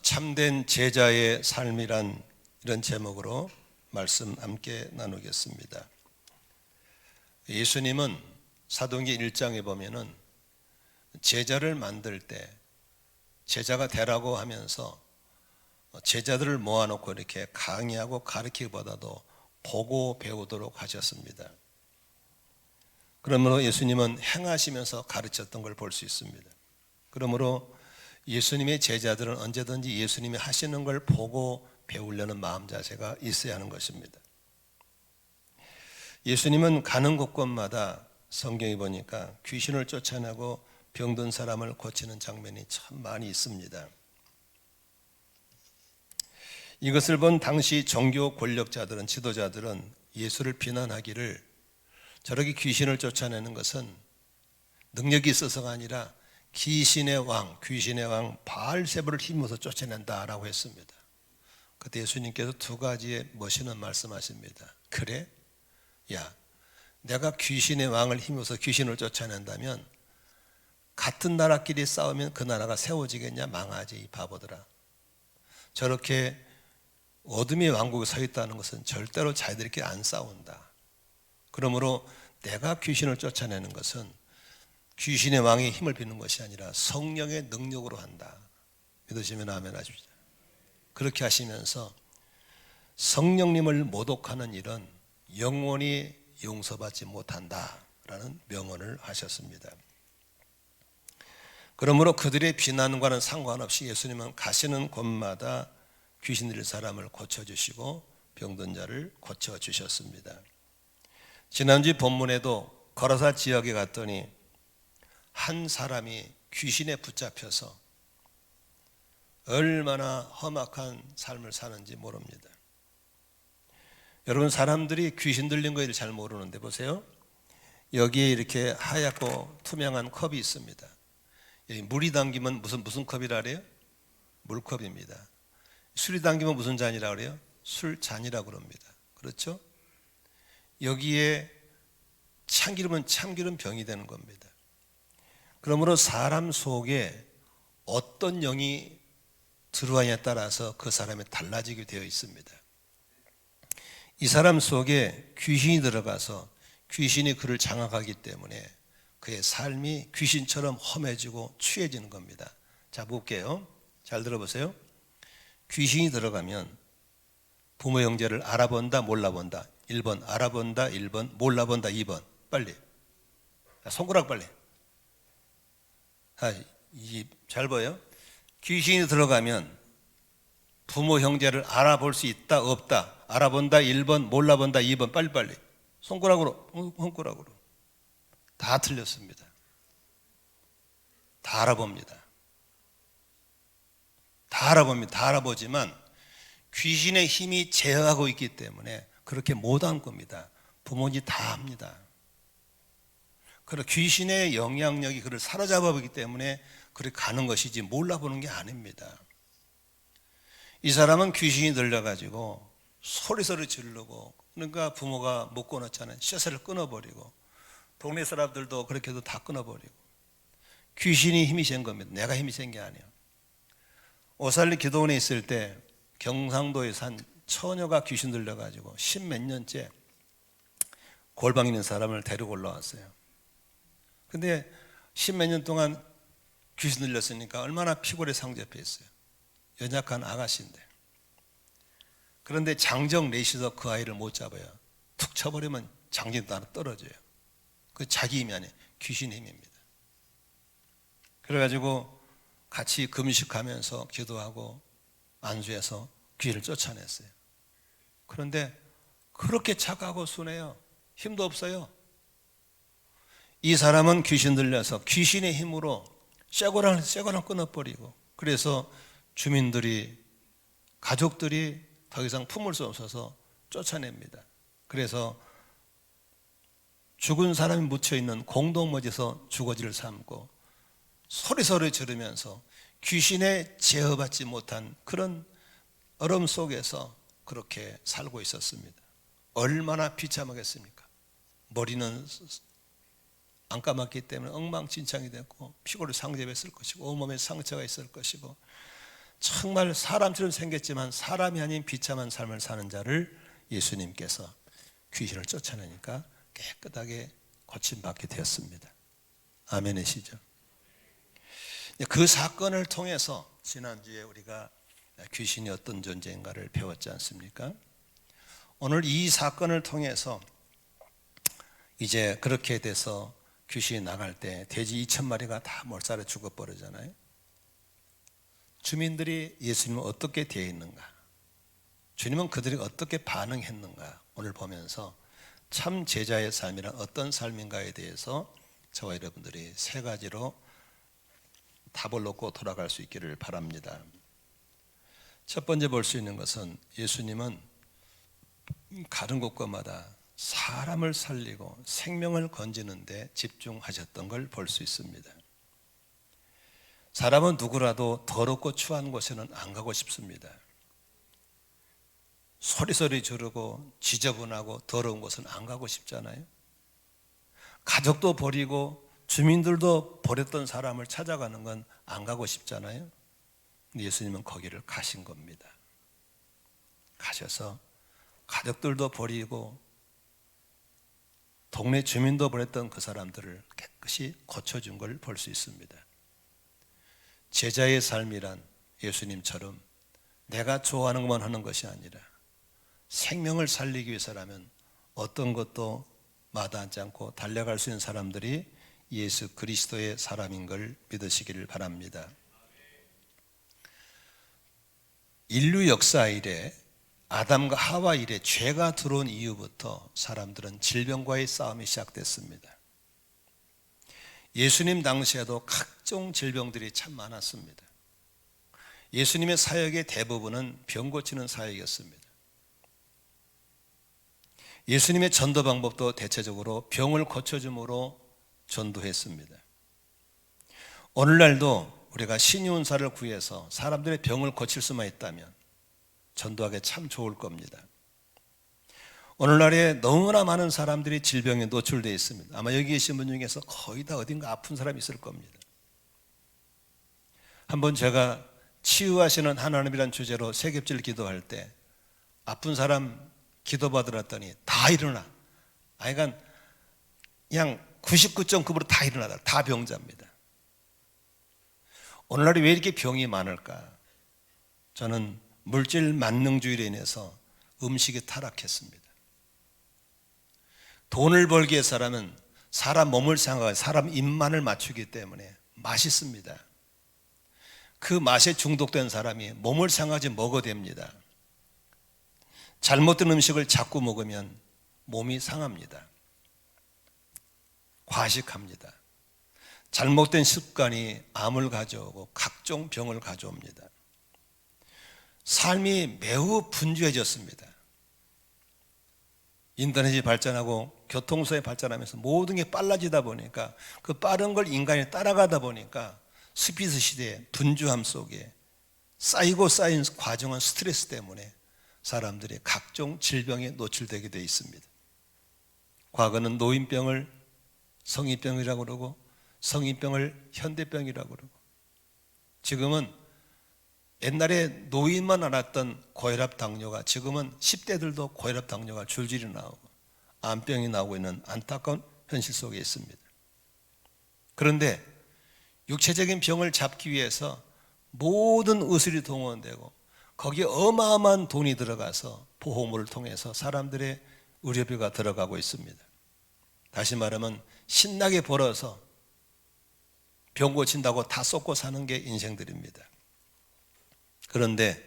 참된 제자의 삶이란 이런 제목으로 말씀 함께 나누겠습니다. 예수님은 사도행전 1장에 보면은 제자를 만들 때 제자가 되라고 하면서 제자들을 모아놓고 이렇게 강의하고 가르치기보다도 보고 배우도록 하셨습니다. 그러므로 예수님은 행하시면서 가르쳤던 걸 볼 수 있습니다. 그러므로 예수님의 제자들은 언제든지 예수님이 하시는 걸 보고 배우려는 마음 자세가 있어야 하는 것입니다. 예수님은 가는 곳곳마다 성경에 보니까 귀신을 쫓아내고 병든 사람을 고치는 장면이 참 많이 있습니다. 이것을 본 당시 종교 권력자들은, 지도자들은 예수를 비난하기를 저렇게 귀신을 쫓아내는 것은 능력이 있어서가 아니라 귀신의 왕 바알세불을 힘입어서 쫓아낸다라고 했습니다. 그때 예수님께서 두 가지의 멋있는 말씀하십니다. 그래? 야, 내가 귀신의 왕을 힘입어서 귀신을 쫓아낸다면 같은 나라끼리 싸우면 그 나라가 세워지겠냐? 망하지, 이 바보들아. 저렇게 어둠의 왕국에 서 있다는 것은 절대로 자기들끼리 안 싸운다. 그러므로 내가 귀신을 쫓아내는 것은 귀신의 왕의 힘을 비는 것이 아니라 성령의 능력으로 한다. 믿으시면 아멘 하십시오. 그렇게 하시면서 성령님을 모독하는 일은 영원히 용서받지 못한다라는 명언을 하셨습니다. 그러므로 그들의 비난과는 상관없이 예수님은 가시는 곳마다 귀신 들린 사람을 고쳐주시고 병든 자를 고쳐주셨습니다. 지난주 본문에도 거라사 지역에 갔더니 한 사람이 귀신에 붙잡혀서 얼마나 험악한 삶을 사는지 모릅니다. 여러분, 사람들이 귀신 들린 거를 잘 모르는데 보세요. 여기에 이렇게 하얗고 투명한 컵이 있습니다. 여기 물이 담기면 무슨 컵이라 그래요? 물컵입니다. 술이 담기면 무슨 잔이라 그래요? 술잔이라고 그럽니다. 그렇죠? 여기에 참기름은 참기름 병이 되는 겁니다. 그러므로 사람 속에 어떤 영이 들어와냐에 따라서 그 사람이 달라지게 되어 있습니다. 이 사람 속에 귀신이 들어가서 귀신이 그를 장악하기 때문에 그의 삶이 귀신처럼 험해지고 취해지는 겁니다. 자, 볼게요. 잘 들어보세요. 귀신이 들어가면 부모 형제를 알아본다 몰라본다. 1번 알아본다, 1번 몰라본다, 2번 빨리. 손가락 빨리. 잘 보여? 귀신이 들어가면 부모 형제를 알아볼 수 있다 없다. 알아본다 1번 몰라본다 2번 빨리빨리. 손가락으로 다 틀렸습니다. 다 알아봅니다. 다 알아보지만 귀신의 힘이 제어하고 있기 때문에 그렇게 못한 겁니다. 부모님 다 합니다. 그리고 귀신의 영향력이 그를 사로잡아 보기 때문에 그렇게 가는 것이지 몰라보는 게 아닙니다. 이 사람은 귀신이 들려가지고 소리 지르고, 그러니까 부모가 못 끊었잖아요. 셔츠를 끊어버리고, 동네 사람들도 그렇게 해도 다 끊어버리고, 귀신이 힘이 센 겁니다. 내가 힘이 센 게 아니에요. 오살리 기도원에 있을 때 경상도에 산 처녀가 귀신 들려가지고 10몇 년째 골방 있는 사람을 데리고 올라왔어요. 근데 10몇 년 동안 귀신 들렸으니까 얼마나 피골에 상접했어요. 연약한 아가씨인데. 그런데 장정 내시서 그 아이를 못 잡아요. 툭 쳐버리면 장정도 하나 떨어져요. 그 자기 힘이 아니에요. 귀신 힘입니다. 그래가지고 같이 금식하면서 기도하고 안수해서 귀를 쫓아냈어요. 그런데 그렇게 착하고 순해요. 힘도 없어요. 이 사람은 귀신 들려서 귀신의 힘으로 쇠고랑 끊어버리고, 그래서 주민들이, 가족들이 더 이상 품을 수 없어서 쫓아냅니다. 그래서 죽은 사람이 묻혀있는 공동묘지에서 주거지를 삼고 소리 지르면서 귀신에 제어받지 못한 그런 얼음 속에서 그렇게 살고 있었습니다. 얼마나 비참하겠습니까? 머리는 안 감았기 때문에 엉망진창이 됐고 피골이 상접했을 것이고 온몸에 상처가 있을 것이고 정말 사람처럼 생겼지만 사람이 아닌 비참한 삶을 사는 자를 예수님께서 귀신을 쫓아내니까 깨끗하게 고침받게 되었습니다. 아멘이시죠? 그 사건을 통해서 지난주에 우리가 귀신이 어떤 존재인가를 배웠지 않습니까? 오늘 이 사건을 통해서 이제 그렇게 돼서 귀신이 나갈 때 돼지 2,000마리가 다 몰살에 죽어버리잖아요. 주민들이 예수님은 어떻게 되어 있는가, 주님은 그들이 어떻게 반응했는가, 오늘 보면서 참 제자의 삶이란 어떤 삶인가에 대해서 저와 여러분들이 세 가지로 답을 놓고 돌아갈 수 있기를 바랍니다. 첫 번째 볼 수 있는 것은 예수님은 가는 곳마다 사람을 살리고 생명을 건지는 데 집중하셨던 걸 볼 수 있습니다. 사람은 누구라도 더럽고 추한 곳에는 안 가고 싶습니다. 소리소리 지르고 지저분하고 더러운 곳은 안 가고 싶잖아요. 가족도 버리고 주민들도 버렸던 사람을 찾아가는 건 안 가고 싶잖아요. 근데 예수님은 거기를 가신 겁니다. 가셔서 가족들도 버리고 동네 주민도 버렸던 그 사람들을 깨끗이 고쳐준 걸 볼 수 있습니다. 제자의 삶이란 예수님처럼 내가 좋아하는 것만 하는 것이 아니라 생명을 살리기 위해서라면 어떤 것도 마다하지 않고 달려갈 수 있는 사람들이 예수 그리스도의 사람인 걸 믿으시기를 바랍니다. 인류 역사 이래 아담과 하와 이래 죄가 들어온 이후부터 사람들은 질병과의 싸움이 시작됐습니다. 예수님 당시에도 각종 질병들이 참 많았습니다. 예수님의 사역의 대부분은 병 고치는 사역이었습니다. 예수님의 전도 방법도 대체적으로 병을 고쳐줌으로 전도했습니다. 오늘날도 우리가 신유은사를 구해서 사람들의 병을 고칠 수만 있다면 전도하기 참 좋을 겁니다. 오늘날에 너무나 많은 사람들이 질병에 노출되어 있습니다. 아마 여기 계신 분 중에서 거의 다 어딘가 아픈 사람이 있을 겁니다. 한번 제가 치유하시는 하나님이라는 주제로 세겹질 기도할 때 아픈 사람 기도받으랬더니 다 일어나. 그러니까 그냥 99.9% 다 일어나다. 다 병자입니다. 오늘날에 왜 이렇게 병이 많을까? 저는 물질 만능주의로 인해서 음식이 타락했습니다. 돈을 벌기 위해서라면 사람 몸을 생각하고 사람 입만을 맞추기 때문에 맛있습니다. 그 맛에 중독된 사람이 몸을 생각하지 먹어야 됩니다. 잘못된 음식을 자꾸 먹으면 몸이 상합니다. 과식합니다. 잘못된 습관이 암을 가져오고 각종 병을 가져옵니다. 삶이 매우 분주해졌습니다. 인터넷이 발전하고 교통수단이 발전하면서 모든 게 빨라지다 보니까 그 빠른 걸 인간이 따라가다 보니까 스피드 시대의 분주함 속에 쌓이고 쌓인 과정은 스트레스 때문에 사람들이 각종 질병에 노출되게 되어 있습니다. 과거는 노인병을 성인병이라고 그러고 성인병을 현대병이라고 그러고 지금은 옛날에 노인만 알았던 고혈압 당뇨가 지금은 10대들도 고혈압 당뇨가 줄줄이 나오고 암병이 나오고 있는 안타까운 현실 속에 있습니다. 그런데 육체적인 병을 잡기 위해서 모든 의술이 동원되고 거기에 어마어마한 돈이 들어가서 보험을 통해서 사람들의 의료비가 들어가고 있습니다. 다시 말하면 신나게 벌어서 병 고친다고 다 쏟고 사는 게 인생들입니다. 그런데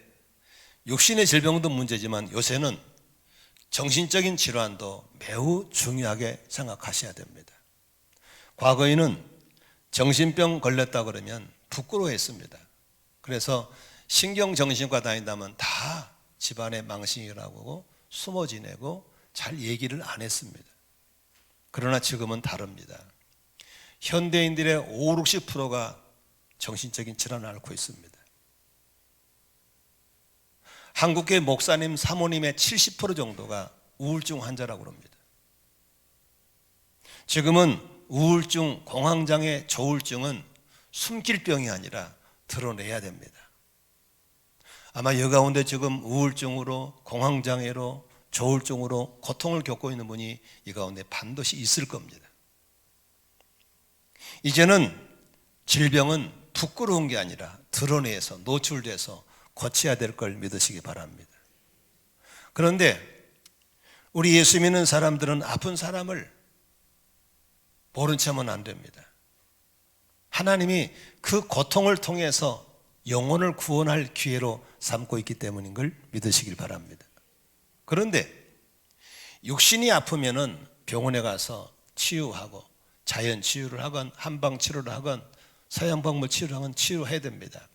육신의 질병도 문제지만 요새는 정신적인 질환도 매우 중요하게 생각하셔야 됩니다. 과거에는 정신병 걸렸다 그러면 부끄러워했습니다. 그래서 신경정신과 다닌다면 다 집안의 망신이라고 하고 숨어 지내고 잘 얘기를 안 했습니다. 그러나 지금은 다릅니다. 현대인들의 50, 60%가 정신적인 질환을 앓고 있습니다. 한국계 목사님, 사모님의 70% 정도가 우울증 환자라고 합니다. 지금은 우울증, 공황장애, 조울증은 숨길 병이 아니라 드러내야 됩니다. 아마 여 가운데 지금 우울증으로, 공황장애로, 조울증으로 고통을 겪고 있는 분이 이 가운데 반드시 있을 겁니다. 이제는 질병은 부끄러운 게 아니라 드러내서 노출돼서 고쳐야 될 걸 믿으시기 바랍니다. 그런데 우리 예수 믿는 사람들은 아픈 사람을 모른 체 하면 안 됩니다. 하나님이 그 고통을 통해서 영혼을 구원할 기회로 삼고 있기 때문인 걸 믿으시길 바랍니다. 그런데 육신이 아프면은 병원에 가서 치유하고 자연 치유를 하건 한방 치료를 하건 서양방법 치료를 하건 치유해야 됩니다.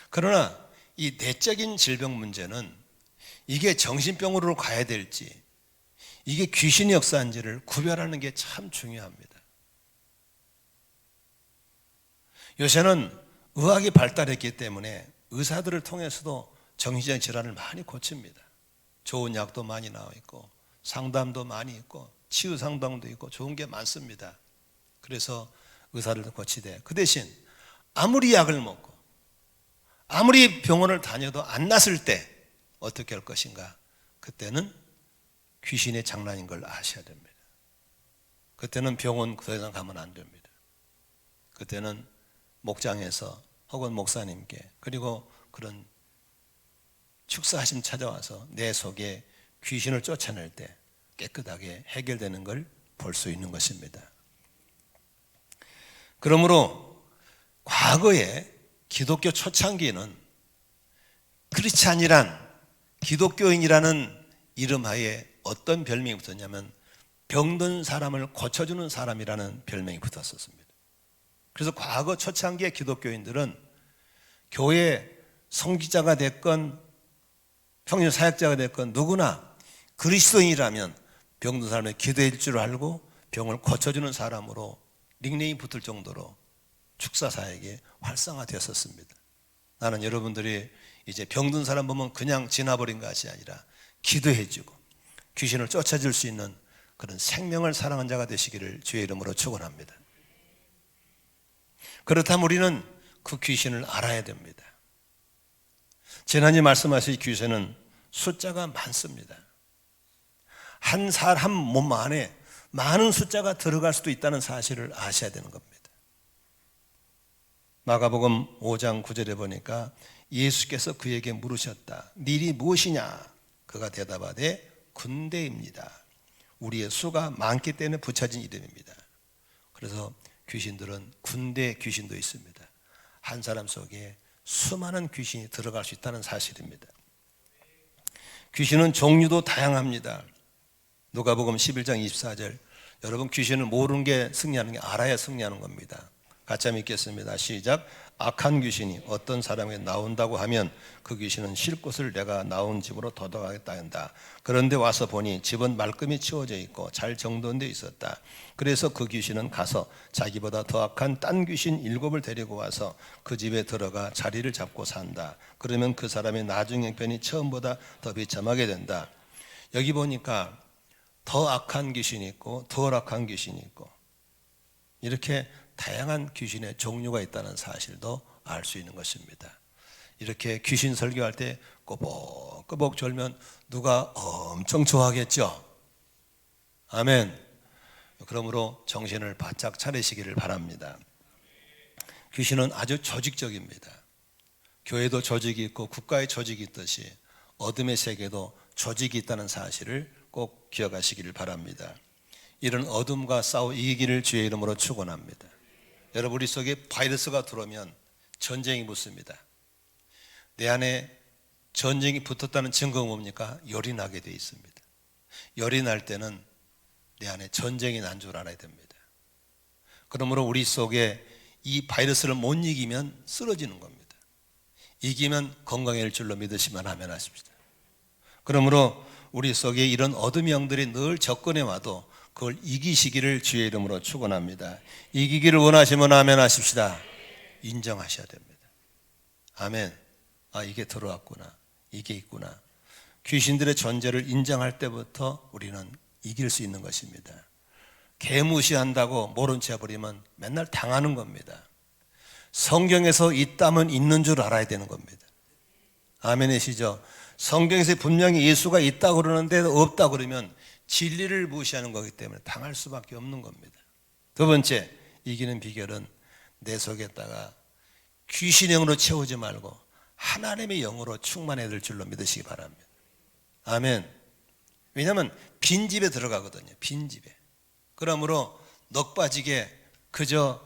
그러나 이 내적인 질병 문제는 이게 정신병으로 가야 될지 이게 귀신의 역사인지를 구별하는 게 참 중요합니다. 요새는 의학이 발달했기 때문에 의사들을 통해서도 정신적 질환을 많이 고칩니다. 좋은 약도 많이 나와 있고 상담도 많이 있고 치유 상담도 있고 좋은 게 많습니다. 그래서 의사를 고치되 그 대신 아무리 약을 먹고 아무리 병원을 다녀도 안 낫을 때 어떻게 할 것인가? 그때는 귀신의 장난인 걸 아셔야 됩니다. 그때는 병원 더 이상 가면 안 됩니다. 그때는 목장에서 혹은 목사님께 그리고 그런 축사하심 찾아와서 내 속에 귀신을 쫓아낼 때 깨끗하게 해결되는 걸 볼 수 있는 것입니다. 그러므로 과거에 기독교 초창기에는 크리스찬이란 기독교인이라는 이름하에 어떤 별명이 붙었냐면 병든 사람을 고쳐주는 사람이라는 별명이 붙었었습니다. 그래서 과거 초창기의 기독교인들은 교회 성지자가 됐건 평신 사역자가 됐건 누구나 그리스도인이라면 병든 사람을 기도해 줄 줄 알고 병을 고쳐주는 사람으로 닉네임 붙을 정도로 축사 사역이 활성화되었었습니다. 나는 여러분들이 이제 병든 사람 보면 그냥 지나버린 것이 아니라 기도해주고 귀신을 쫓아줄 수 있는 그런 생명을 사랑한 자가 되시기를 주의 이름으로 축원합니다. 그렇다면 우리는 그 귀신을 알아야 됩니다. 지난주에 말씀하신 귀신은 숫자가 많습니다. 한 사람 몸 안에 많은 숫자가 들어갈 수도 있다는 사실을 아셔야 되는 겁니다. 마가복음 5장 9절에 보니까 예수께서 그에게 물으셨다. 네 일이 무엇이냐? 그가 대답하되 군대입니다. 우리의 수가 많기 때문에 붙여진 이름입니다. 그래서 귀신들은 군대 귀신도 있습니다. 한 사람 속에 수많은 귀신이 들어갈 수 있다는 사실입니다. 귀신은 종류도 다양합니다. 누가복음 11장 24절 여러분 귀신을 모르는 게 승리하는 게 알아야 승리하는 겁니다. 같이 한번 읽겠습니다. 시작. 악한 귀신이 어떤 사람에게 나온다고 하면 그 귀신은 쉴 곳을 내가 나온 집으로 도망하겠다 한다. 그런데 와서 보니 집은 말끔히 치워져 있고 잘 정돈되어 있었다. 그래서 그 귀신은 가서 자기보다 더 악한 딴 귀신 7을 데리고 와서 그 집에 들어가 자리를 잡고 산다. 그러면 그 사람의 나중 형편이 처음보다 더 비참하게 된다. 여기 보니까 더 악한 귀신이 있고 덜 악한 귀신이 있고 이렇게 다양한 귀신의 종류가 있다는 사실도 알 수 있는 것입니다. 이렇게 귀신 설교할 때 꼬복꼬복 졸면 누가 엄청 좋아하겠죠? 아멘. 그러므로 정신을 바짝 차리시기를 바랍니다. 귀신은 아주 조직적입니다. 교회도 조직이 있고 국가의 조직이 있듯이 어둠의 세계도 조직이 있다는 사실을 꼭 기억하시기를 바랍니다. 이런 어둠과 싸워 이기기를 주의 이름으로 축원합니다. 여러분 우리 속에 바이러스가 들어오면 전쟁이 붙습니다. 내 안에 전쟁이 붙었다는 증거가 뭡니까? 열이 나게 되어 있습니다. 열이 날 때는 내 안에 전쟁이 난 줄 알아야 됩니다. 그러므로 우리 속에 이 바이러스를 못 이기면 쓰러지는 겁니다. 이기면 건강해질 줄로 믿으시면 아멘 하십시다. 그러므로 우리 속에 이런 어둠의 영들이 늘 접근해 와도 그걸 이기시기를 주의 이름으로 축원합니다. 이기기를 원하시면 아멘 하십시다. 인정하셔야 됩니다. 아멘. 아 이게 들어왔구나. 이게 있구나. 귀신들의 존재를 인정할 때부터 우리는 이길 수 있는 것입니다. 개무시한다고 모른 채 버리면 맨날 당하는 겁니다. 성경에서 있다면 있는 줄 알아야 되는 겁니다. 아멘이시죠? 성경에서 분명히 예수가 있다고 그러는데 없다고 그러면 진리를 무시하는 거기 때문에 당할 수밖에 없는 겁니다. 두 번째, 이기는 비결은 내 속에다가 귀신의 영으로 채우지 말고 하나님의 영으로 충만해야 될 줄로 믿으시기 바랍니다. 아멘. 왜냐하면 빈집에 들어가거든요. 빈집에. 그러므로 넋 빠지게 그저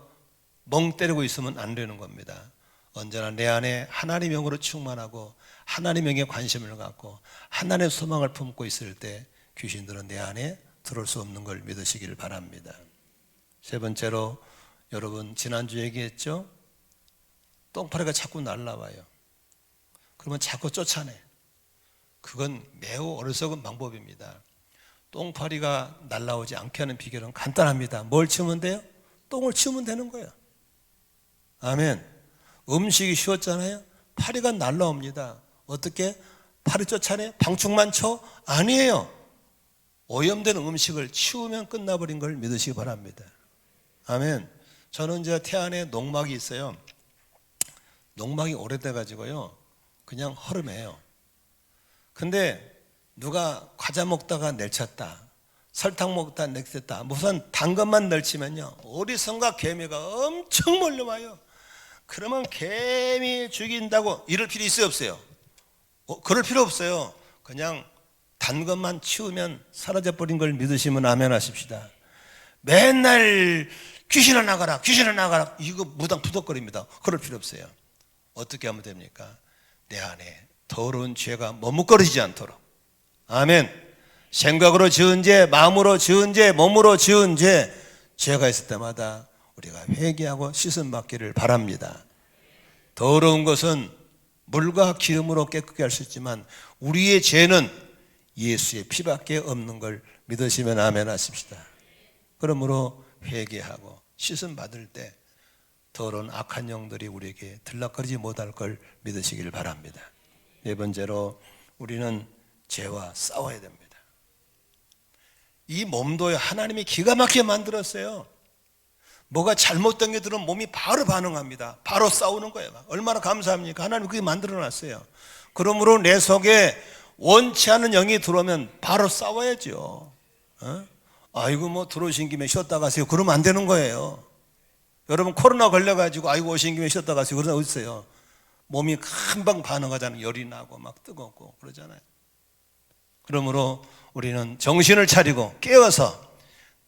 멍 때리고 있으면 안 되는 겁니다. 언제나 내 안에 하나님의 영으로 충만하고 하나님의 영에 관심을 갖고 하나님의 소망을 품고 있을 때 귀신들은 내 안에 들어올 수 없는 걸 믿으시기를 바랍니다. 세 번째로, 여러분 지난주 얘기했죠? 똥파리가 자꾸 날라와요. 그러면 자꾸 쫓아내. 그건 매우 어리석은 방법입니다. 똥파리가 날라오지 않게 하는 비결은 간단합니다. 뭘 치우면 돼요? 똥을 치우면 되는 거예요. 아멘. 음식이 쉬웠잖아요. 파리가 날라옵니다. 어떻게? 파리 쫓아내? 방충만 쳐? 아니에요. 오염된 음식을 치우면 끝나버린 걸 믿으시기 바랍니다. 아멘. 저는 이제 태안에 농막이 있어요. 농막이 오래돼 가지고요 그냥 허름해요. 근데 누가 과자 먹다가 내쳤다, 설탕 먹다가 내쳤다, 무슨 단 것만 널치면요 어리석은가 개미가 엄청 몰려와요. 그러면 개미 죽인다고 이럴 필요 있어요 없어요? 그럴 필요 없어요. 그냥 단 것만 치우면 사라져버린 걸 믿으시면 아멘 하십시다. 맨날 귀신아 나가라 귀신아 나가라 이거 무당푸덕거립니다. 그럴 필요 없어요. 어떻게 하면 됩니까? 내 안에 더러운 죄가 머뭇거리지 않도록. 아멘. 생각으로 지은 죄, 마음으로 지은 죄, 몸으로 지은 죄, 죄가 있을 때마다 우리가 회개하고 씻음 받기를 바랍니다. 더러운 것은 물과 기름으로 깨끗게 할 수 있지만 우리의 죄는 예수의 피밖에 없는 걸 믿으시면 아멘 하십시다. 그러므로 회개하고 씻음 받을 때 더러운 악한 영들이 우리에게 들락거리지 못할 걸 믿으시길 바랍니다. 네 번째로, 우리는 죄와 싸워야 됩니다. 이 몸도 하나님이 기가 막히게 만들었어요. 뭐가 잘못된 게 들으면 몸이 바로 반응합니다. 바로 싸우는 거예요. 얼마나 감사합니까? 하나님 그게 만들어놨어요. 그러므로 내 속에 원치 않은 영이 들어오면 바로 싸워야죠. 아이고 뭐 들어오신 김에 쉬었다 가세요. 그러면 안 되는 거예요. 여러분 코로나 걸려가지고 아이고 오신 김에 쉬었다 가세요. 그러나 어디 있어요? 몸이 금방 반응하잖아요. 열이 나고 막 뜨겁고 그러잖아요. 그러므로 우리는 정신을 차리고 깨어서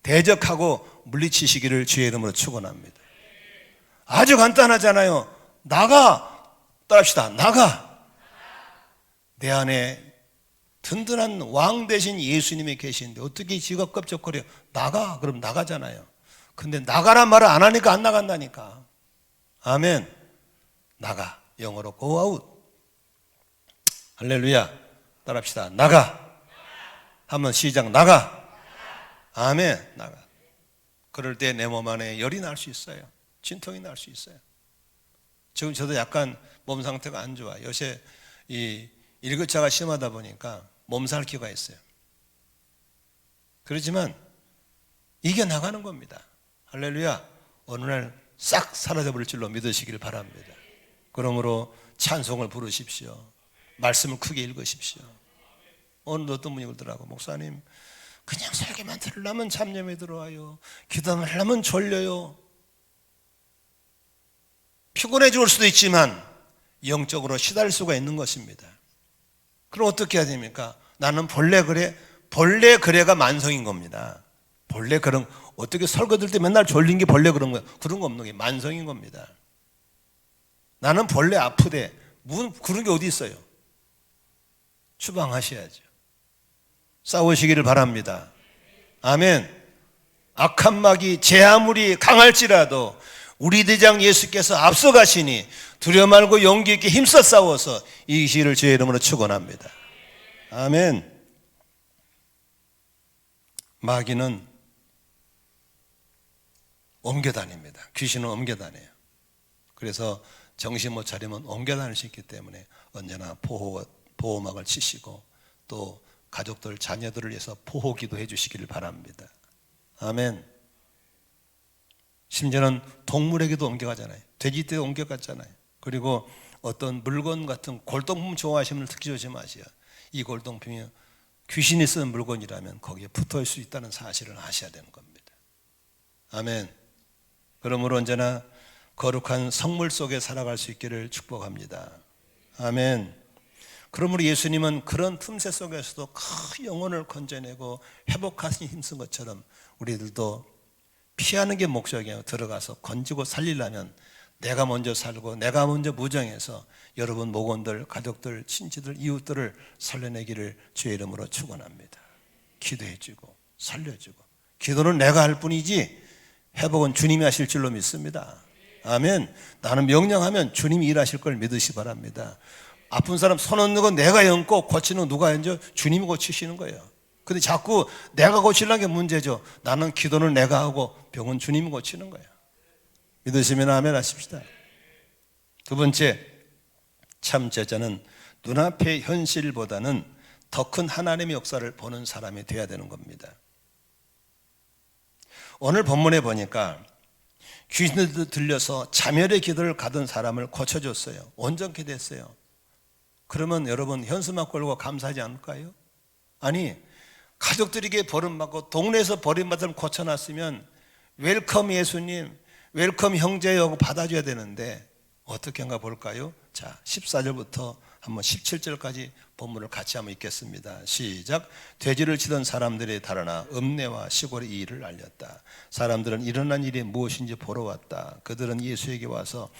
대적하고 물리치시기를 주의 이름으로 축원합니다. 아주 간단하잖아요. 나가! 따라합시다. 나가! 내 안에 든든한 왕 대신 예수님이 계시는데 어떻게 지가 껍적거려? 나가! 그럼 나가잖아요. 근데 나가란 말을 안 하니까 안 나간다니까. 아멘. 나가. 영어로 go out. 할렐루야. 따라합시다. 나가. 한번 시작. 나가. 아멘. 나가. 그럴 때 내 몸 안에 열이 날 수 있어요. 진통이 날 수 있어요. 지금 저도 약간 몸 상태가 안 좋아요. 요새 이 일교차가 심하다 보니까 몸살기가 있어요. 그렇지만 이겨나가는 겁니다. 할렐루야. 어느 날 싹 사라져버릴 줄로 믿으시길 바랍니다. 그러므로 찬송을 부르십시오. 말씀을 크게 읽으십시오. 오늘 어떤 분이 그러더라고. 목사님 그냥 설교만 들으려면 잡념이 들어와요. 기도하려면 졸려요. 피곤해 죽을 수도 있지만 영적으로 시달릴 수가 있는 것입니다. 그럼 어떻게 해야 됩니까? 나는 본래 그래. 본래 그래가 만성인 겁니다. 본래 그런, 어떻게 설교 들 때 맨날 졸린 게 본래 그런 거야. 그런 거 없는 게 만성인 겁니다. 나는 본래 아프대. 그런 게 어디 있어요? 추방하셔야죠. 싸우시기를 바랍니다. 아멘. 악한 마귀 제 아무리 강할지라도 우리 대장 예수께서 앞서가시니 두려워 말고 용기 있게 힘써 싸워서 이기시기를 주의 이름으로 축원합니다. 아멘. 마귀는 옮겨다닙니다. 귀신은 옮겨다녀요. 그래서 정신 못 차리면 옮겨다닐 수 있기 때문에 언제나 보호막을 치시고 또 가족들, 자녀들을 위해서 보호기도 해주시기를 바랍니다. 아멘. 심지어는 동물에게도 옮겨가잖아요. 돼지떼도 옮겨갔잖아요. 그리고 어떤 물건 같은 골동품 좋아하시는 분들 특히 조심하세요. 이 골동품이 귀신이 쓰는 물건이라면 거기에 붙어 있을 수 있다는 사실을 아셔야 되는 겁니다. 아멘. 그러므로 언제나 거룩한 성물 속에 살아갈 수 있기를 축복합니다. 아멘. 그러므로 예수님은 그런 틈새 속에서도 큰 영혼을 건져내고 회복하시니 힘쓴 것처럼 우리들도 피하는 게 목적이에요. 들어가서 건지고 살리려면 내가 먼저 살고 내가 먼저 무정해서 여러분 목원들, 가족들, 친지들, 이웃들을 살려내기를 주의 이름으로 축원합니다. 기도해주고 살려주고. 기도는 내가 할 뿐이지 회복은 주님이 하실 줄로 믿습니다. 아멘. 나는 명령하면 주님이 일하실 걸 믿으시 바랍니다. 아픈 사람 손 얹는 건 내가 얹고 고치는 건 누가 얹어? 주님이 고치시는 거예요. 근데 자꾸 내가 고치려는 게 문제죠. 나는 기도는 내가 하고 병은 주님이 고치는 거예요. 믿으시면 아멘 하십시다. 두 번째, 참 제자는 눈앞의 현실보다는 더 큰 하나님의 역사를 보는 사람이 되어야 되는 겁니다. 오늘 본문에 보니까 귀신들 들려서 자멸의 기도를 가던 사람을 고쳐줬어요. 온전케 됐어요. 그러면 여러분 현수막 걸고 감사하지 않을까요? 아니, 가족들에게 버림받고 동네에서 버림받은 고쳐놨으면 웰컴 예수님, 웰컴 형제요 받아줘야 되는데 어떻게 한가 볼까요? 자, 14절부터 한번 17절까지 본문을 같이 한번 읽겠습니다. 시작. 돼지를 치던 사람들이 달아나 읍내와 시골의 이 일을 알렸다. 사람들은 일어난 일이 무엇인지 보러 왔다. 그들은 예수에게 와서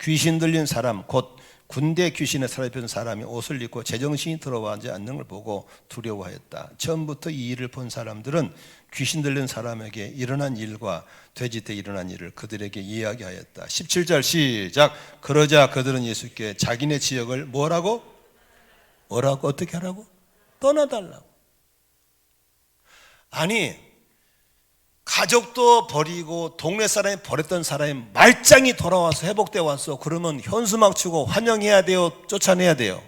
귀신 들린 사람 곧 군대 귀신에 사로잡힌 사람이 옷을 입고 제정신이 들어와지 않는 걸 보고 두려워하였다. 처음부터 이 일을 본 사람들은 귀신 들린 사람에게 일어난 일과 돼지 때 일어난 일을 그들에게 이야기하였다. 17절 시작. 그러자 그들은 예수께 자기네 지역을 뭐라고 어떻게 하라고? 떠나달라고. 아니, 가족도 버리고 동네 사람이 버렸던 사람이 말짱이 돌아와서 회복돼 왔어. 그러면 현수막 치고 환영해야 돼요? 쫓아내야 돼요?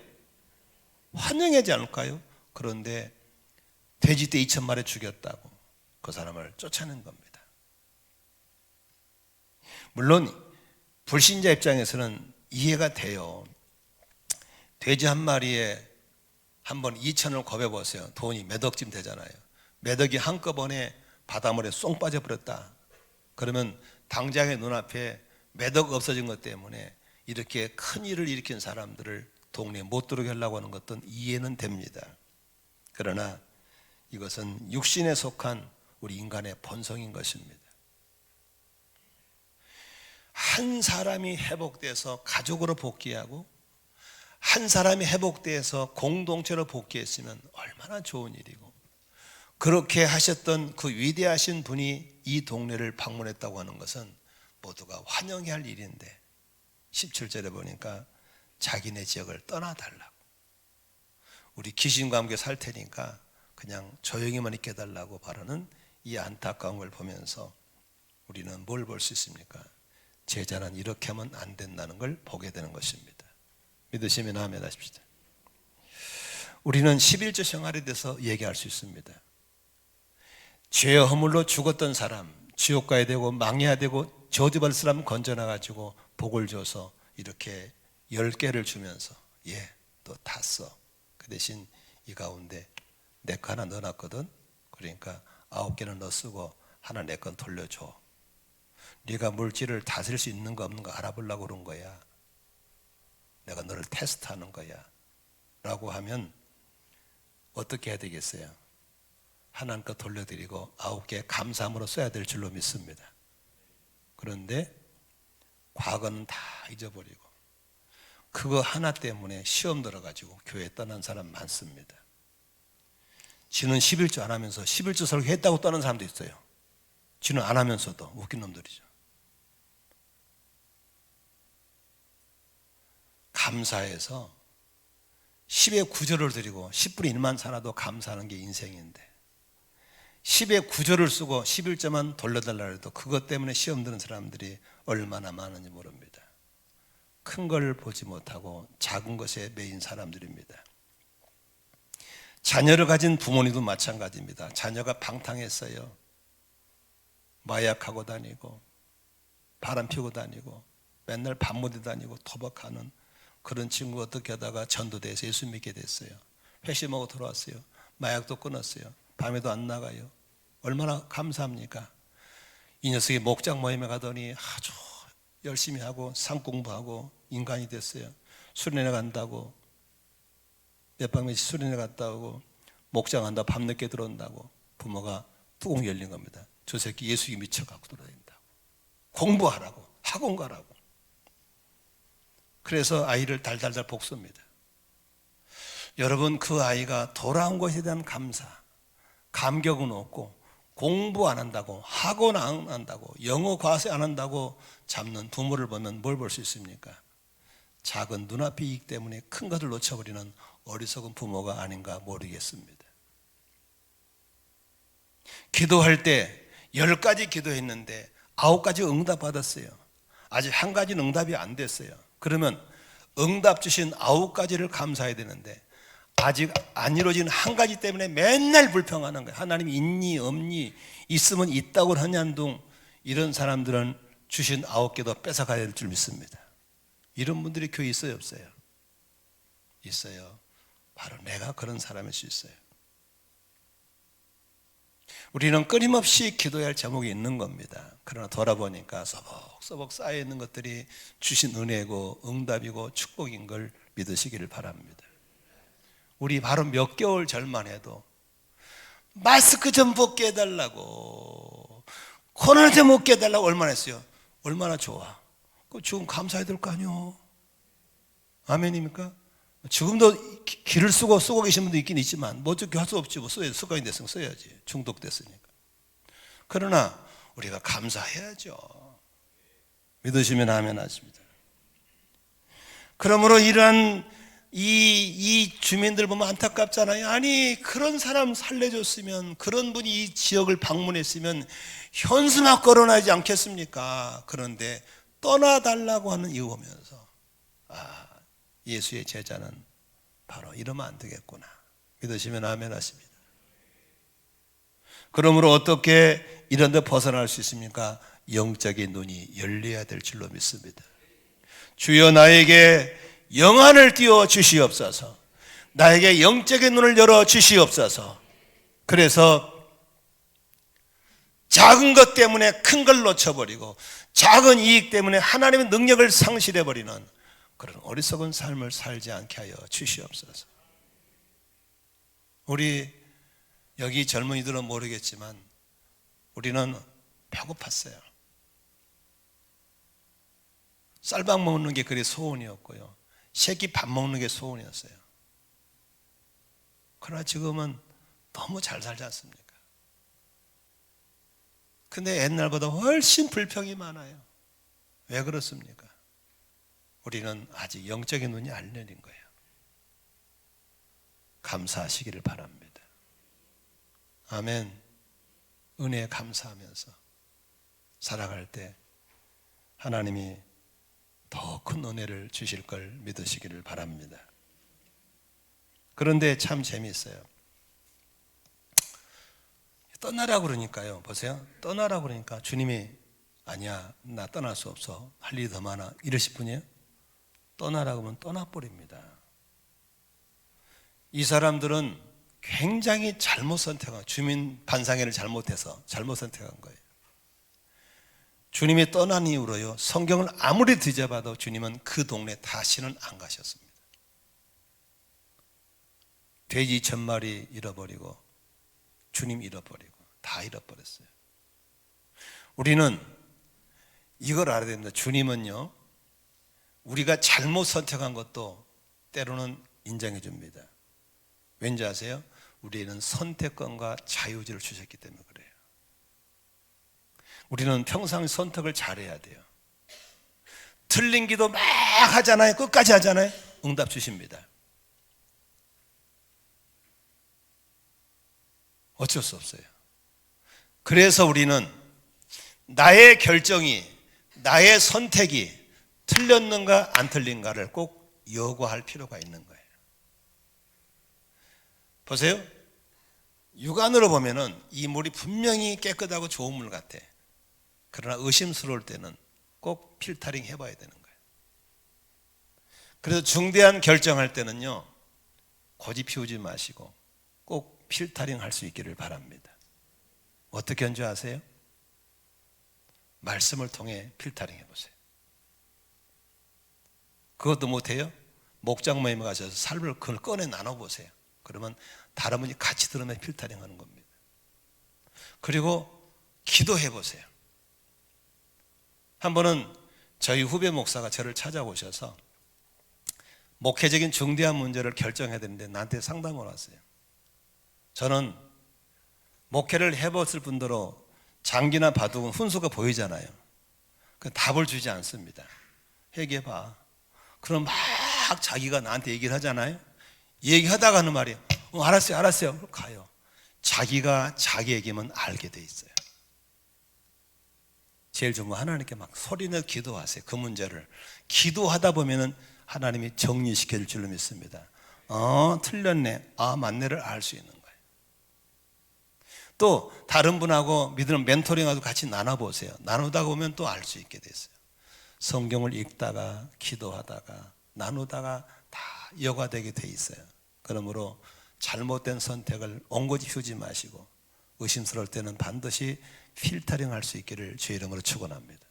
환영하지 않을까요? 그런데 돼지 떼 2,000마리 죽였다고 그 사람을 쫓아낸 겁니다. 물론 불신자 입장에서는 이해가 돼요. 돼지 한 마리에 한 번 2,000을 곱해보세요. 돈이 몇 억쯤 되잖아요. 몇 억이 한꺼번에 바닷물에 쏙 빠져버렸다. 그러면 당장의 눈앞에 몇 억 없어진 것 때문에 이렇게 큰 일을 일으킨 사람들을 동네에 못 들어오게 하려고 하는 것은 이해는 됩니다. 그러나 이것은 육신에 속한 우리 인간의 본성인 것입니다. 한 사람이 회복돼서 가족으로 복귀하고 한 사람이 회복돼서 공동체로 복귀했으면 얼마나 좋은 일이고, 그렇게 하셨던 그 위대하신 분이 이 동네를 방문했다고 하는 것은 모두가 환영해야 할 일인데 17절에 보니까 자기네 지역을 떠나달라고, 우리 귀신과 함께 살 테니까 그냥 조용히만 있게 해달라고 바라는 이 안타까운 걸 보면서 우리는 뭘 볼 수 있습니까? 제자는 이렇게 하면 안 된다는 걸 보게 되는 것입니다. 믿으시면 아멘 하십시다. 우리는 11조 생활에 대해서 얘기할 수 있습니다. 죄의 허물로 죽었던 사람, 지옥 가야 되고 망해야 되고 저주받을 사람 건져놔가지고 복을 줘서 이렇게 10개를 주면서 또 다 써. 그 대신 이 가운데 내 거 하나 넣어놨거든. 그러니까 9개는 너 쓰고 하나 내 건 돌려줘. 네가 물질을 다스릴 수 있는 거 없는 거 알아보려고 그런 거야. 내가 너를 테스트하는 거야 라고 하면 어떻게 해야 되겠어요? 하나님 거 돌려드리고 9개 감사함으로 써야 될 줄로 믿습니다. 그런데 과거는 다 잊어버리고 그거 하나 때문에 시험 들어가지고 교회 떠난 사람 많습니다. 지는 11조 안 하면서 11조 설교했다고 떠난 사람도 있어요. 지는 안 하면서도. 웃긴 놈들이죠. 감사해서 10의 9조를 드리고 10분의 1만 살아도 감사하는 게 인생인데 10의 9조를 쓰고 11조만 돌려달라 해도 그것 때문에 시험 드는 사람들이 얼마나 많은지 모릅니다. 큰 걸 보지 못하고 작은 것에 매인 사람들입니다. 자녀를 가진 부모님도 마찬가지입니다. 자녀가 방탕했어요. 마약하고 다니고 바람 피우고 다니고 맨날 밤무대 다니고 도박하는 그런 친구가 어떻게 하다가 전도돼서 예수 믿게 됐어요. 회심하고 돌아왔어요. 마약도 끊었어요. 밤에도 안 나가요. 얼마나 감사합니까? 이 녀석이 목장 모임에 가더니 아주 열심히 하고 상 공부하고 인간이 됐어요. 수련회 간다고 몇 박 며칠 수련회 갔다 오고 목장 간다 밤늦게 들어온다고 부모가 뚜껑 열린 겁니다. 저 새끼 예수에 미쳐갖고 돌아다닌다고, 공부하라고, 학원 가라고. 그래서 아이를 달달달 복수합니다. 여러분, 그 아이가 돌아온 것에 대한 감격은 없고 공부 안 한다고, 학원 안 한다고, 영어 과세 안 한다고 잡는 부모를 보면 뭘 볼 수 있습니까? 작은 눈앞의 이익 때문에 큰 것을 놓쳐버리는 어리석은 부모가 아닌가 모르겠습니다. 기도할 때 10가지 기도했는데 9가지 응답받았어요. 아직 한 가지는 응답이 안 됐어요. 그러면 응답 주신 9가지를 감사해야 되는데 아직 안 이루어진 한 가지 때문에 맨날 불평하는 거예요. 하나님 있니 없니, 있으면 있다고 하냐둥. 이런 사람들은 주신 9개도 뺏어가야 될 줄 믿습니다. 이런 분들이 교회에 있어요 없어요? 있어요. 바로 내가 그런 사람일 수 있어요. 우리는 끊임없이 기도해야 할 제목이 있는 겁니다. 그러나 돌아보니까 서벅서벅 쌓여있는 것들이 주신 은혜고 응답이고 축복인 걸 믿으시기를 바랍니다. 우리 바로 몇 개월 전만 해도 마스크 좀 벗게 해달라고, 코로나 좀 벗게 해달라고 얼마나 했어요? 얼마나 좋아. 지금 감사해야 될 거 아니요. 아멘입니까? 지금도 기를 쓰고 계신 분도 있긴 있지만 뭐 어떻게 할 수 없지. 뭐 써야지. 습관이 됐으면 써야지. 중독됐으니까. 그러나 우리가 감사해야죠. 믿으시면 아멘 하십니다. 그러므로 이러한 이 주민들 보면 안타깝잖아요. 아니 그런 사람 살려줬으면, 그런 분이 이 지역을 방문했으면 현수막 걸어놔야지 않겠습니까? 그런데 떠나달라고 하는 이유 보면서 예수의 제자는 바로 이러면 안 되겠구나. 믿으시면 아멘 하십니다. 그러므로 어떻게 이런 데 벗어날 수 있습니까? 영적인 눈이 열려야 될 줄로 믿습니다. 주여 나에게 영안을 띄워 주시옵소서. 나에게 영적인 눈을 열어 주시옵소서. 그래서 작은 것 때문에 큰 걸 놓쳐버리고 작은 이익 때문에 하나님의 능력을 상실해버리는 그런 어리석은 삶을 살지 않게 하여 주시옵소서. 우리 여기 젊은이들은 모르겠지만 우리는 배고팠어요. 쌀밥 먹는 게 그리 소원이었고요, 새끼 밥 먹는 게 소원이었어요. 그러나 지금은 너무 잘 살지 않습니까? 근데 옛날보다 훨씬 불평이 많아요. 왜 그렇습니까? 우리는 아직 영적인 눈이 안 열린 거예요. 감사하시기를 바랍니다. 아멘. 은혜에 감사하면서 살아갈 때 하나님이 더 큰 은혜를 주실 걸 믿으시기를 바랍니다. 그런데 참 재미있어요. 떠나라고 그러니까요. 보세요. 떠나라고 그러니까 주님이 아니야, 나 떠날 수 없어. 할 일이 더 많아. 이러실 분이에요? 떠나라고 하면 떠나버립니다. 이 사람들은 굉장히 잘못 선택한, 주민 반상회를 잘못해서 잘못 선택한 거예요. 주님이 떠난 이후로요, 성경을 아무리 뒤져봐도 주님은 그 동네 다시는 안 가셨습니다. 돼지 1000마리 잃어버리고 주님 잃어버리고 다 잃어버렸어요. 우리는 이걸 알아야 됩니다. 주님은요, 우리가 잘못 선택한 것도 때로는 인정해 줍니다. 왠지 아세요? 우리는 선택권과 자유의지를 주셨기 때문에 그래요. 우리는 평생 선택을 잘해야 돼요. 틀린 기도 막 하잖아요. 끝까지 하잖아요. 응답 주십니다. 어쩔 수 없어요. 그래서 우리는 나의 결정이, 나의 선택이 틀렸는가 안 틀린가를 꼭 여과할 필요가 있는 거예요. 보세요. 육안으로 보면은 이 물이 분명히 깨끗하고 좋은 물 같아. 그러나 의심스러울 때는 꼭 필터링 해봐야 되는 거예요. 그래서 중대한 결정할 때는요, 고집 피우지 마시고 꼭 필터링 할 수 있기를 바랍니다. 어떻게 한 줄 아세요? 말씀을 통해 필터링 해보세요. 그것도 못해요? 목장 모임에 가셔서 삶을 그걸 꺼내 나눠보세요. 그러면 다른 분이 같이 들으면 필터링 하는 겁니다. 그리고 기도해 보세요. 한 번은 저희 후배 목사가 저를 찾아오셔서 목회적인 중대한 문제를 결정해야 되는데 나한테 상담을 왔어요. 저는 목회를 해봤을 뿐더러 장기나 바둑은 훈수가 보이잖아요. 그 답을 주지 않습니다. 얘기해봐. 그럼 막 자기가 나한테 얘기를 하잖아요. 얘기하다가 하는 말이에요. 알았어요. 그럼 가요. 자기가 자기 얘기면 알게 돼 있어요. 제일 좋은 건 하나님께 막 소리내어 기도하세요. 그 문제를 기도하다 보면은 하나님이 정리시켜 줄 줄로 믿습니다. 틀렸네. 맞네를 알 수 있는 거예요. 또 다른 분하고 믿음 멘토링하고 같이 나눠보세요. 나누다 보면 또 알 수 있게 됐어요. 성경을 읽다가 기도하다가 나누다가 다 여과되게 돼 있어요. 그러므로 잘못된 선택을 옹고지 피우지 마시고 의심스러울 때는 반드시 필터링 할 수 있기를 주의 이름으로 축원합니다.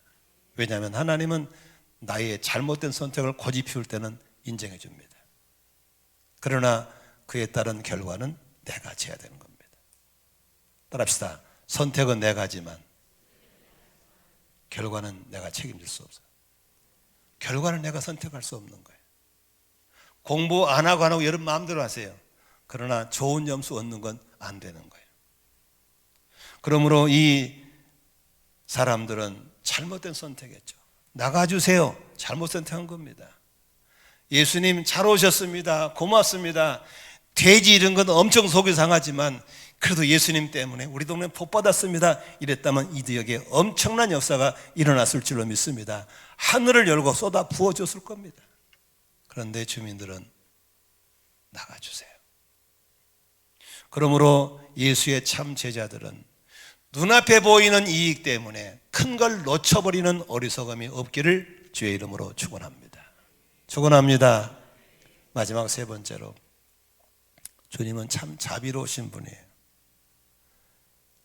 왜냐하면 하나님은 나의 잘못된 선택을 고집 피울 때는 인정해 줍니다. 그러나 그에 따른 결과는 내가 져야 되는 겁니다. 따라합시다. 선택은 내가 하지만 결과는 내가 책임질 수 없어요. 결과는 내가 선택할 수 없는 거예요. 공부 안 하고 여러분 마음대로 하세요. 그러나 좋은 점수 얻는 건 안 되는 거예요. 그러므로 이 사람들은 잘못된 선택했죠. 나가주세요. 잘못 선택한 겁니다. 예수님 잘 오셨습니다. 고맙습니다. 돼지 이런 건 엄청 속이 상하지만 그래도 예수님 때문에 우리 동네 복 받았습니다. 이랬다면 이 지역에 엄청난 역사가 일어났을 줄로 믿습니다. 하늘을 열고 쏟아 부어줬을 겁니다. 그런데 주민들은 나가주세요. 그러므로 예수의 참 제자들은 눈앞에 보이는 이익 때문에 큰 걸 놓쳐버리는 어리석음이 없기를 주의 이름으로 축원합니다. 축원합니다. 마지막 세 번째로 주님은 참 자비로우신 분이에요.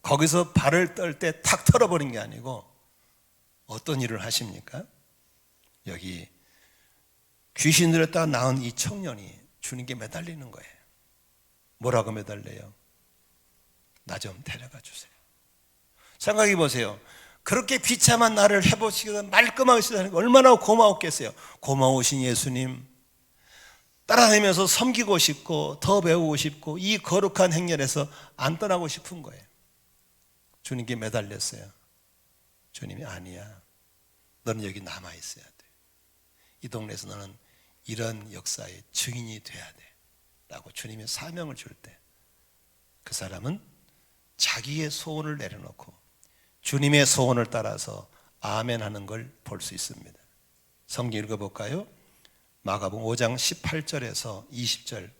거기서 발을 떨 때 탁 털어버린 게 아니고 어떤 일을 하십니까? 여기 귀신 들였다가 나은 이 청년이 주님께 매달리는 거예요. 뭐라고 매달려요? 나 좀 데려가 주세요. 생각해 보세요. 그렇게 비참한 나를 해보시고 말끔하게 쓰다니까 얼마나 고마웠겠어요. 고마우신 예수님 따라다니면서 섬기고 싶고 더 배우고 싶고 이 거룩한 행렬에서 안 떠나고 싶은 거예요. 주님께 매달렸어요. 주님이 아니야. 너는 여기 남아있어야 돼. 이 동네에서 너는 이런 역사의 증인이 돼야 돼 라고 주님이 사명을 줄 때 그 사람은 자기의 소원을 내려놓고 주님의 소원을 따라서 아멘 하는 걸 볼 수 있습니다. 성경 읽어볼까요? 마가복음 5장 18절에서 20절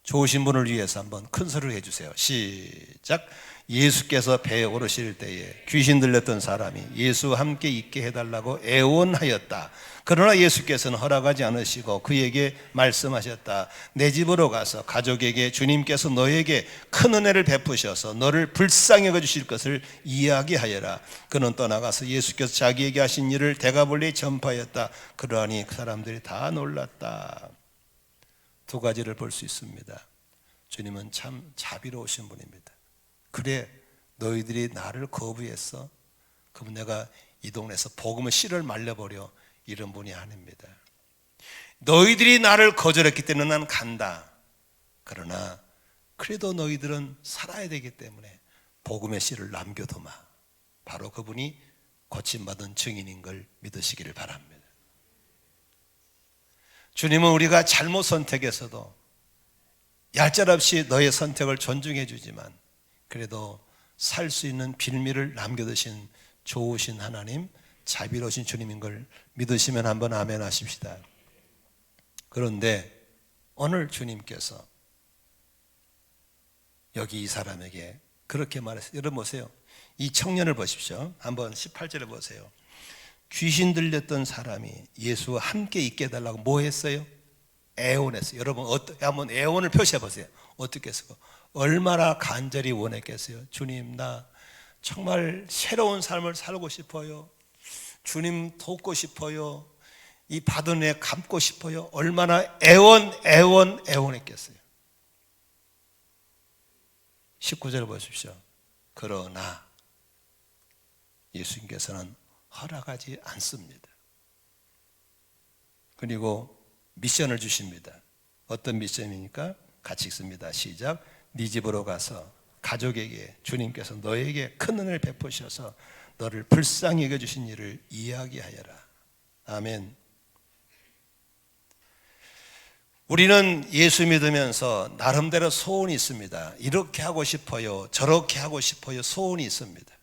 좋으신 분을 위해서 한번 큰 소리를 해주세요. 시작. 예수께서 배에 오르실 때에 귀신 들렸던 사람이 예수와 함께 있게 해달라고 애원하였다. 그러나 예수께서는 허락하지 않으시고 그에게 말씀하셨다. 내 집으로 가서 가족에게 주님께서 너에게 큰 은혜를 베푸셔서 너를 불쌍히 여겨주실 것을 이야기하여라. 그는 떠나가서 예수께서 자기에게 하신 일을 데가볼리에 전파하였다. 그러하니 그 사람들이 다 놀랐다. 두 가지를 볼 수 있습니다. 주님은 참 자비로우신 분입니다. 그래 너희들이 나를 거부했어? 그럼 내가 이 동네에서 복음의 씨를 말려버려 이런 분이 아닙니다. 너희들이 나를 거절했기 때문에 난 간다. 그러나 그래도 너희들은 살아야 되기 때문에 복음의 씨를 남겨두마. 바로 그분이 고침받은 증인인 걸 믿으시기를 바랍니다. 주님은 우리가 잘못 선택해서도 얄짤없이 너의 선택을 존중해 주지만 그래도 살 수 있는 빌미를 남겨두신 좋으신 하나님, 자비로우신 주님인 걸 믿으시면 한번 아멘 하십시다. 그런데 오늘 주님께서 여기 이 사람에게 그렇게 말했어요. 여러분 보세요. 이 청년을 보십시오. 한번 18절에 보세요. 귀신 들렸던 사람이 예수와 함께 있게 해달라고 뭐 했어요? 애원했어요. 여러분 한번 애원을 표시해 보세요. 어떻게 했을까? 얼마나 간절히 원했겠어요. 주님, 나 정말 새로운 삶을 살고 싶어요. 주님 돕고 싶어요. 이 받은 애 갚고 싶어요. 얼마나 애원했겠어요. 19절 보십시오. 그러나 예수님께서는 허락하지 않습니다. 그리고 미션을 주십니다. 어떤 미션입니까? 같이 읽습니다. 시작. 네 집으로 가서 가족에게 주님께서 너에게 큰 은혜를 베푸셔서 너를 불쌍히 여겨주신 일을 이야기하여라. 아멘. 우리는 예수 믿으면서 나름대로 소원이 있습니다. 이렇게 하고 싶어요. 저렇게 하고 싶어요. 소원이 있습니다.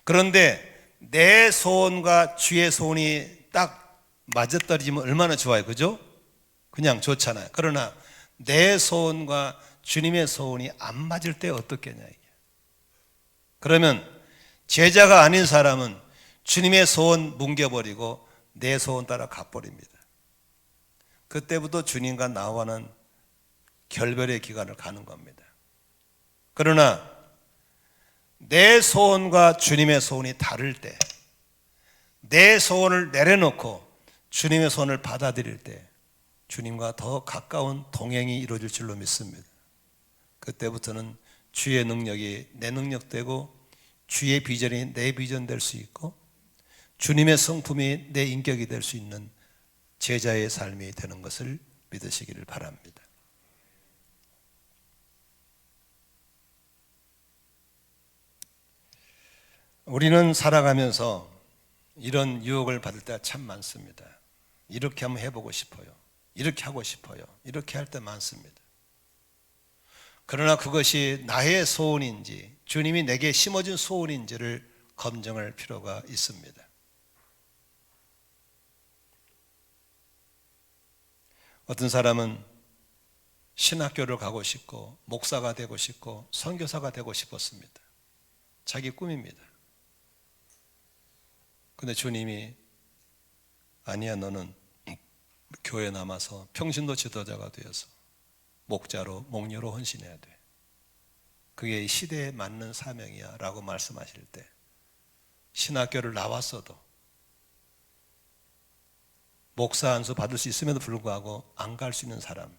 그런데 내 소원과 주의 소원이 딱 맞아떨어지면 얼마나 좋아요. 그죠? 그냥 좋잖아요. 그러나 내 소원과 주님의 소원이 안 맞을 때 어떻겠냐 이게. 그러면 제자가 아닌 사람은 주님의 소원 뭉개버리고 내 소원 따라 가버립니다. 그때부터 주님과 나와는 결별의 기간을 가는 겁니다. 그러나 내 소원과 주님의 소원이 다를 때, 내 소원을 내려놓고 주님의 소원을 받아들일 때 주님과 더 가까운 동행이 이루어질 줄로 믿습니다. 그때부터는 주의 능력이 내 능력 되고 주의 비전이 내 비전 될 수 있고 주님의 성품이 내 인격이 될 수 있는 제자의 삶이 되는 것을 믿으시기를 바랍니다. 우리는 살아가면서 이런 유혹을 받을 때가 참 많습니다. 이렇게 한번 해보고 싶어요. 이렇게 하고 싶어요. 이렇게 할 때 많습니다. 그러나 그것이 나의 소원인지 주님이 내게 심어준 소원인지를 검증할 필요가 있습니다. 어떤 사람은 신학교를 가고 싶고 목사가 되고 싶고 선교사가 되고 싶었습니다. 자기 꿈입니다. 근데 주님이 아니야, 너는 교회에 남아서 평신도 지도자가 되어서 목자로 목녀로 헌신해야 돼. 그게 이 시대에 맞는 사명이야 라고 말씀하실 때 신학교를 나왔어도 목사 안수 받을 수 있음에도 불구하고 안 갈 수 있는 사람,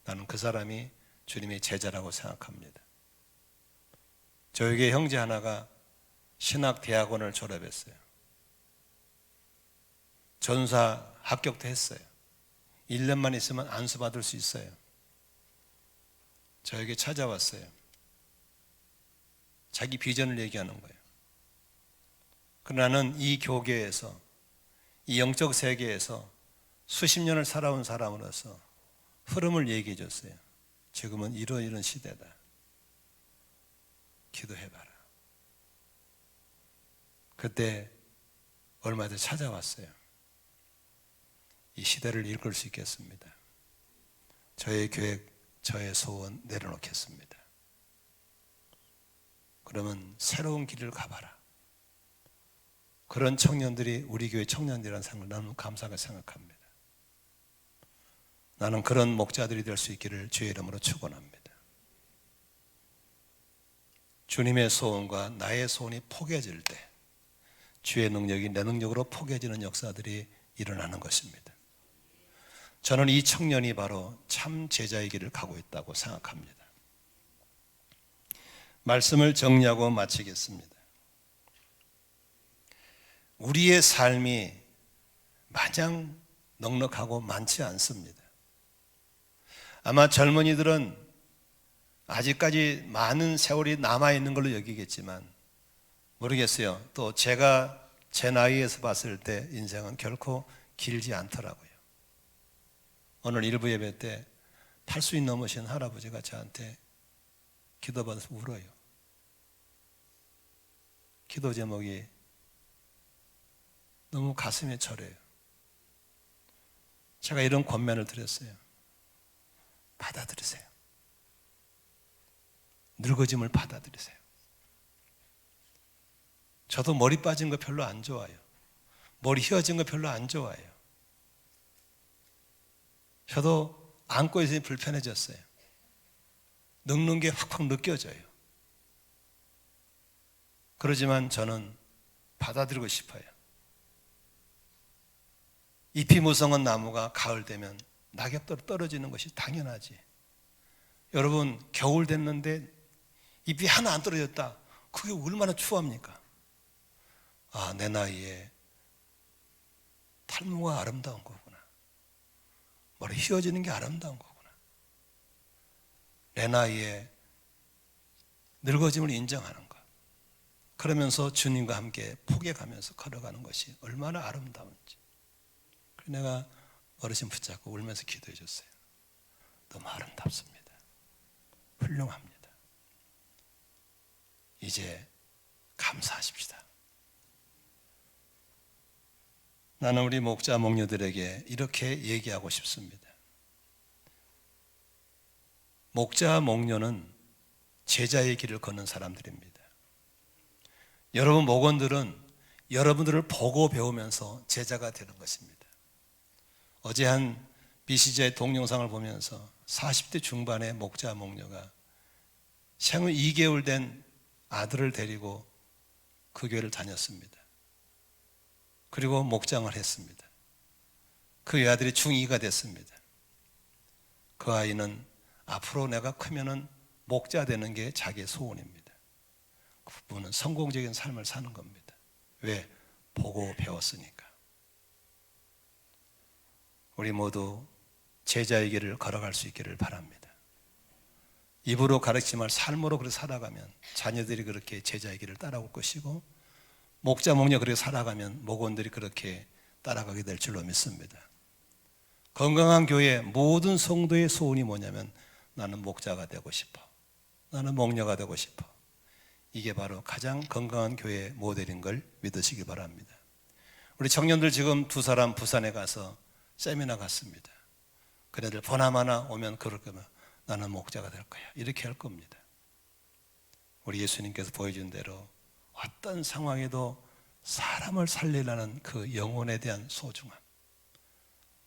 나는 그 사람이 주님의 제자라고 생각합니다. 저에게 형제 하나가 신학대학원을 졸업했어요. 전사 합격도 했어요. 1년만 있으면 안수 받을 수 있어요. 저에게 찾아왔어요. 자기 비전을 얘기하는 거예요. 그러나 나는 이 교계에서 이 영적 세계에서 수십 년을 살아온 사람으로서 흐름을 얘기해 줬어요. 지금은 이런 시대다. 기도해봐라. 그때 얼마 전에 찾아왔어요. 이 시대를 이끌 수 있겠습니다. 저의 계획, 저의 소원 내려놓겠습니다. 그러면 새로운 길을 가봐라. 그런 청년들이 우리 교회 청년들이라는 생각을 나는 감사하게 생각합니다. 나는 그런 목자들이 될 수 있기를 주의 이름으로 축원합니다. 주님의 소원과 나의 소원이 포개질 때 주의 능력이 내 능력으로 포개지는 역사들이 일어나는 것입니다. 저는 이 청년이 바로 참 제자의 길을 가고 있다고 생각합니다. 말씀을 정리하고 마치겠습니다. 우리의 삶이 마냥 넉넉하고 많지 않습니다. 아마 젊은이들은 아직까지 많은 세월이 남아있는 걸로 여기겠지만 모르겠어요. 또 제가 제 나이에서 봤을 때 인생은 결코 길지 않더라고요. 오늘 일부 예배 때 80이 넘으신 할아버지가 저한테 기도받아서 울어요. 기도 제목이 너무 가슴에 절해요. 제가 이런 권면을 드렸어요. 받아들이세요. 늙어짐을 받아들이세요. 저도 머리 빠진 거 별로 안 좋아요. 머리 휘어진 거 별로 안 좋아해요. 저도 안고 있으니 불편해졌어요. 늙는 게 확확 느껴져요. 그러지만 저는 받아들이고 싶어요. 잎이 무성한 나무가 가을 되면 낙엽대로 떨어지는 것이 당연하지. 여러분, 겨울 됐는데 잎이 하나 안 떨어졌다. 그게 얼마나 추합니까? 아, 내 나이에 탈모가 아름다운 거구나. 머리 휘어지는 게 아름다운 거구나. 내 나이에 늙어짐을 인정하는 것. 그러면서 주님과 함께 포개가면서 걸어가는 것이 얼마나 아름다운지. 그래서 내가 어르신 붙잡고 울면서 기도해 줬어요. 너무 아름답습니다. 훌륭합니다. 이제 감사하십시다. 나는 우리 목자 목녀들에게 이렇게 얘기하고 싶습니다. 목자 목녀는 제자의 길을 걷는 사람들입니다. 여러분 목원들은 여러분들을 보고 배우면서 제자가 되는 것입니다. 어제 한 BCJ 동영상을 보면서 40대 중반의 목자 목녀가 생후 2개월 된 아들을 데리고 그 교회를 다녔습니다. 그리고 목장을 했습니다. 그 아들이 중2가 됐습니다. 그 아이는 앞으로 내가 크면은 목자 되는 게 자기의 소원입니다. 그 부분은 성공적인 삶을 사는 겁니다. 왜? 보고 배웠으니까. 우리 모두 제자의 길을 걸어갈 수 있기를 바랍니다. 입으로 가르치지 말 삶으로 그렇게 살아가면 자녀들이 그렇게 제자의 길을 따라올 것이고, 목자 목녀 그렇게 살아가면 목원들이 그렇게 따라가게 될 줄로 믿습니다. 건강한 교회 모든 성도의 소원이 뭐냐면 나는 목자가 되고 싶어. 나는 목녀가 되고 싶어. 이게 바로 가장 건강한 교회의 모델인 걸 믿으시기 바랍니다. 우리 청년들 지금 2사람 부산에 가서 세미나 갔습니다. 그네들 보나마나 오면 그럴 거면 나는 목자가 될 거야. 이렇게 할 겁니다. 우리 예수님께서 보여준 대로 어떤 상황에도 사람을 살리려는 그 영혼에 대한 소중함.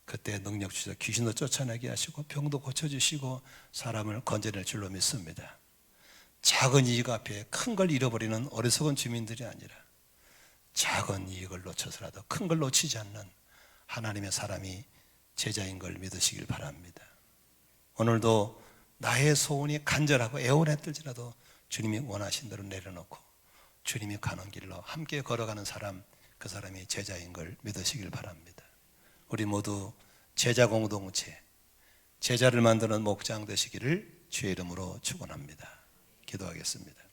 그때 능력 주셔서 귀신도 쫓아내게 하시고 병도 고쳐주시고 사람을 건져낼 줄로 믿습니다. 작은 이익 앞에 큰 걸 잃어버리는 어리석은 주민들이 아니라 작은 이익을 놓쳐서라도 큰 걸 놓치지 않는 하나님의 사람이 제자인 걸 믿으시길 바랍니다. 오늘도 나의 소원이 간절하고 애원했을지라도 주님이 원하신 대로 내려놓고 주님이 가는 길로 함께 걸어가는 사람, 그 사람이 제자인 걸 믿으시길 바랍니다. 우리 모두 제자 공동체, 제자를 만드는 목장 되시기를 주의 이름으로 축원합니다. 기도하겠습니다.